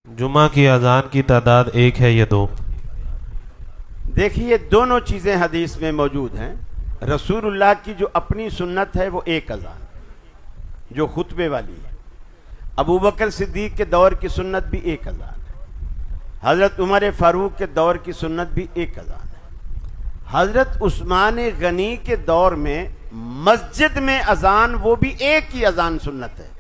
جمعہ کی اذان کی تعداد ایک ہے یا دو؟ دیکھیے دونوں چیزیں حدیث میں موجود ہیں۔ رسول اللہ کی جو اپنی سنت ہے وہ ایک اذان جو خطبے والی ہے۔ ابو بکر صدیق کے دور کی سنت بھی ایک اذان ہے۔ حضرت عمر فاروق کے دور کی سنت بھی ایک اذان ہے۔ حضرت عثمان غنی کے دور میں مسجد میں اذان وہ بھی ایک ہی اذان سنت ہے،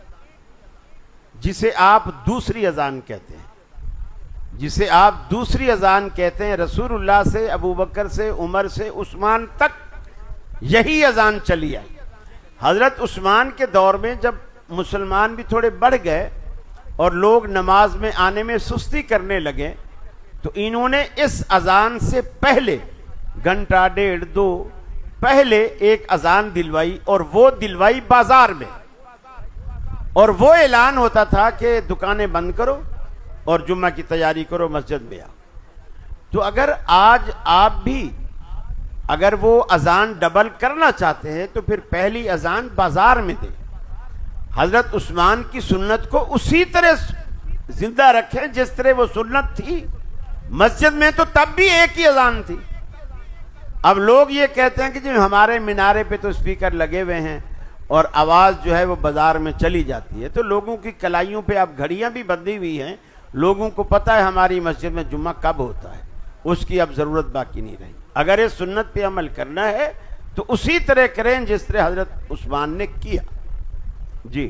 جسے آپ دوسری اذان کہتے ہیں، جسے آپ دوسری اذان کہتے ہیں۔ رسول اللہ سے، ابو بکر سے، عمر سے، عثمان تک یہی اذان چلی آئی۔ حضرت عثمان کے دور میں جب مسلمان بھی تھوڑے بڑھ گئے اور لوگ نماز میں آنے میں سستی کرنے لگے تو انہوں نے اس اذان سے پہلے گھنٹہ ڈیڑھ دو پہلے ایک اذان دلوائی، اور وہ دلوائی بازار میں، اور وہ اعلان ہوتا تھا کہ دکانیں بند کرو اور جمعہ کی تیاری کرو، مسجد میں آؤ۔ تو اگر آج آپ بھی اگر وہ اذان ڈبل کرنا چاہتے ہیں تو پھر پہلی اذان بازار میں دیں۔ حضرت عثمان کی سنت کو اسی طرح زندہ رکھیں جس طرح وہ سنت تھی۔ مسجد میں تو تب بھی ایک ہی اذان تھی۔ اب لوگ یہ کہتے ہیں کہ جی ہمارے مینارے پہ تو اسپیکر لگے ہوئے ہیں اور آواز جو ہے وہ بازار میں چلی جاتی ہے، تو لوگوں کی کلائیوں پہ اب گھڑیاں بھی بندھی ہوئی ہیں، لوگوں کو پتہ ہے ہماری مسجد میں جمعہ کب ہوتا ہے، اس کی اب ضرورت باقی نہیں رہی۔ اگر اس سنت پہ عمل کرنا ہے تو اسی طرح کریں جس طرح حضرت عثمان نے کیا۔ جی